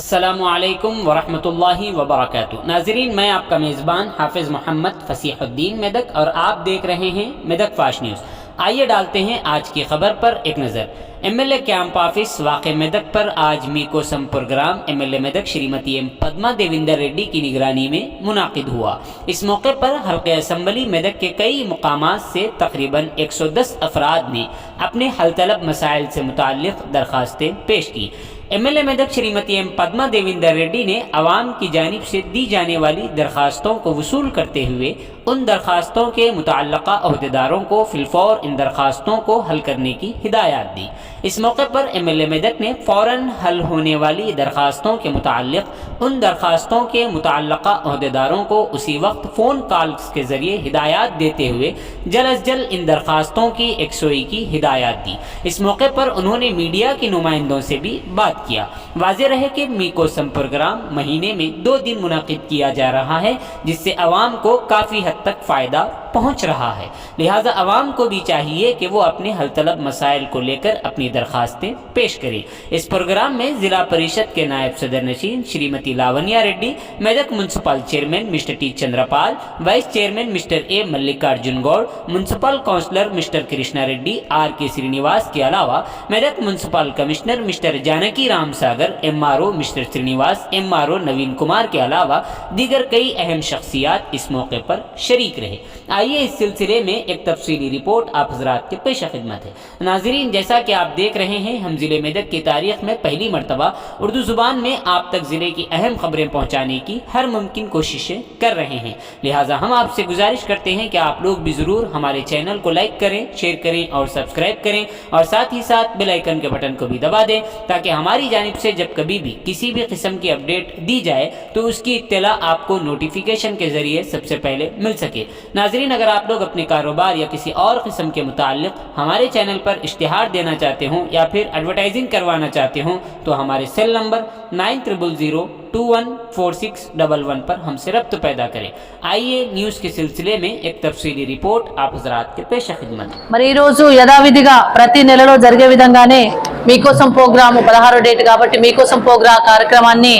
अस्सलामुअलैकुम वरहमतुल्लाहि वबरकातुहू। नाज़रीन, मैं आपका मेज़बान हाफिज़ मोहम्मद फसीहुद्दीन मेदक और आप देख रहे हैं मेदक फास्ट न्यूज़। आइए डालते हैं आज की खबर पर एक नज़र। एमएलए कैंप ऑफिस वाक़े मेदक पर आज Meekosam program MLA Medak Shrimati M Padma Devender Reddy की निगरानी में मुनाकिद हुआ। इस मौके पर हल्के असम्बली मेदक के कई मुकामात से तकरीबन 110 अफराद ने अपने हल तलब मसाइल से मुताल्लिक़ दरख्वास्तें पेश की। एमएलए मेदक श्रीमती एम पद्मा देविंदर रेड्डी ने अवाम की जानिब से दी जाने वाली दरख्वास्तों को वसूल करते हुए उन दरख्वास्तों के मुतअल्लिक़ा अहदेदारों को फिलफौर इन दरख्वास्तों को हल करने की हिदायत दी। इस मौके पर एमएलए मेदक ने फ़ौरन हल होने वाली दरख्वास्तों के मुतअल्लिक़ उन दरख्वास्तों के मुतअल्लिक़ा अहदेदारों को उसी वक्त फ़ोन कॉल्स के ज़रिए हिदायत देते हुए जल्द अज जल्द इन दरख्वास्तों की यकसोई की हिदायत दी। इस मौके पर उन्होंने मीडिया के नुमाइंदों से भी बात किया। वाज़ेह रहे कि मीकोसम प्रोग्राम महीने में 2 दिन मुनाकिद किया जा रहा है, जिससे अवाम को काफ़ी हद तक फ़ायदा पहुँच रहा है। लिहाजा अवाम को भी चाहिए कि वो अपने हल तलब मसाइल को लेकर अपनी दरख्वास्तें पेश करें। इस प्रोग्राम में ज़िला परिषद के नायब सदर नशीन Shrimati Lavanya Reddy, Medak municipal chairman mister T Chandrapal, vice chairman mister A Mallikarjun Goud, municipal councillor mister Krishna Reddy, R K Srinivas के अलावा Medak municipal commissioner mister Janaki Ram Sagar, MRO mister Srinivas, MRO Naveen Kumar के अलावा दीगर कई अहम शख्सियात इस मौके पर शरीक रहे। आइए इस सिलसिले में एक तफसीली रिपोर्ट आप हज़रात के पेश खिदमत है। नाज़रीन, जैसा कि आप देख रहे हैं, हम ज़िले मेदक की तारीख़ में पहली मरतबा उर्दू ज़ुबान में आप तक ज़िले की अहम खबरें पहुँचाने की हर मुमकिन कोशिशें कर रहे हैं। लिहाजा हम आपसे गुजारिश करते हैं कि आप लोग भी ज़रूर हमारे चैनल को लाइक करें, शेयर करें और सब्सक्राइब करें, और साथ ही साथ बेल आइकन के बटन को भी दबा दें, ताकि हमारी जानिब से जब कभी भी किसी भी किस्म की अपडेट दी जाए तो उसकी इत्तला आपको नोटिफिकेशन के ज़रिए सबसे पहले मिल सके। नाज़रीन, अगर आप लोग अपने कारोबार या किसी और किस्म के मुताल्लिक़ हमारे चैनल पर इश्तिहार देना चाहते हों या फिर एडवर्टाइजिंग करवाना चाहते हों तो हमारे सेल नंबर 9000214611 पर हमसे रब्त पैदा करें। आइए न्यूज़ के सिलसिले में एक तफसीली रिपोर्ट आप हज़रात के पेश खिदमत। మరి ఈ రోజు యథావిధిగా ప్రతి నెలలో జరిగే విధంగానే మీకోసం ప్రోగ్రామ్ 16వ డేట్ కాబట్టి మీకోసం ప్రోగ్రామ్ కార్యక్రమాన్ని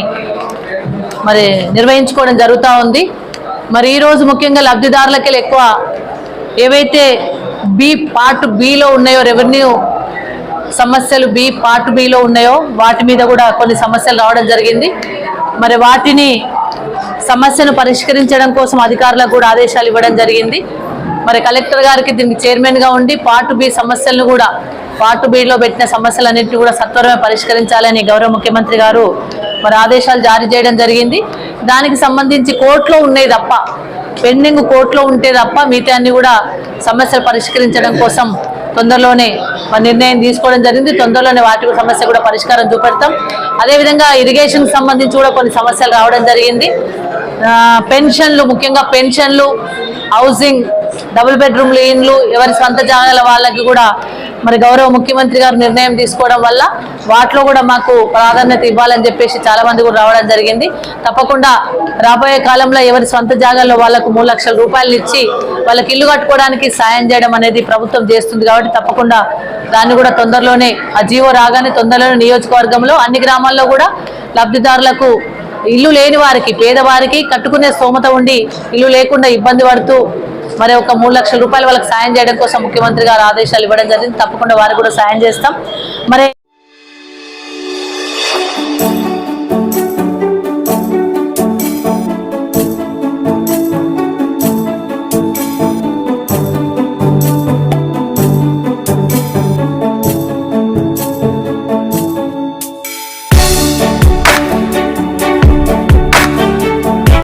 మరి నిర్వహించుకోవడం జరుగుతూ ఉంది। మరి ఈ రోజు ముఖ్యంగా లబ్ధిదారులకి ఎక్కువ ఏవైతే బి పార్ట్ బిలో ఉన్నాయో, రెవెన్యూ సమస్యలు బి పార్ట్ బిలో ఉన్నాయో వాటి మీద కూడా కొన్ని సమస్యలు రావడం జరిగింది। మరి వాటిని సమస్యను పరిష్కరించడం కోసం అధికారులకు కూడా ఆదేశాలు ఇవ్వడం జరిగింది। మరి కలెక్టర్ గారికి దీనికి చైర్మన్గా ఉండి పార్ట్ బి సమస్యలను కూడా పార్ట్ బిలో పెట్టిన సమస్యలన్నింటినీ కూడా సత్వరమే పరిష్కరించాలని గౌరవ ముఖ్యమంత్రి గారు మరి ఆదేశాలు జారీ చేయడం జరిగింది। దానికి సంబంధించి కోర్టులో ఉన్నాయి తప్ప, పెండింగ్ కోర్టులో ఉంటే తప్ప మిగతా అన్ని కూడా సమస్యలు పరిష్కరించడం కోసం తొందరలోనే నిర్ణయం తీసుకోవడం జరిగింది। తొందరలోనే వాటి సమస్య కూడా పరిష్కారం చూపెడతాం। అదేవిధంగా ఇరిగేషన్కి సంబంధించి కూడా కొన్ని సమస్యలు రావడం జరిగింది। పెన్షన్లు, ముఖ్యంగా పెన్షన్లు, హౌసింగ్, డబుల్ బెడ్రూమ్లు, ఇండ్లు, ఎవరి స్వంత జాగాల వాళ్ళకి కూడా మరి గౌరవ ముఖ్యమంత్రి గారు నిర్ణయం తీసుకోవడం వల్ల వాటిలో కూడా మాకు ప్రాధాన్యత ఇవ్వాలని చెప్పేసి చాలా మంది కూడా రావడం జరిగింది। తప్పకుండా రాబోయే కాలంలో ఎవరి స్వంత జాగాల్లో వాళ్ళకు 3 లక్షల రూపాయలు ఇచ్చి వాళ్ళకి ఇల్లు కట్టుకోవడానికి సాయం చేయడం అనేది ప్రభుత్వం చేస్తుంది కాబట్టి తప్పకుండా దాన్ని కూడా తొందరలోనే ఆ జీవో రాగానే తొందరలోనే నియోజకవర్గంలో అన్ని గ్రామాల్లో కూడా లబ్ధిదారులకు ఇల్లు లేని వారికి, పేదవారికి కట్టుకునే స్తోమత ఉండి ఇల్లు లేకుండా ఇబ్బంది పడుతూ మరి ఒక 3 లక్షల రూపాయలు వాళ్ళకి సాయం చేయడం కోసం ముఖ్యమంత్రి గారు ఆదేశాలు ఇవ్వడం జరిగింది। తప్పకుండా వారికి కూడా సాయం చేస్తాం। మరి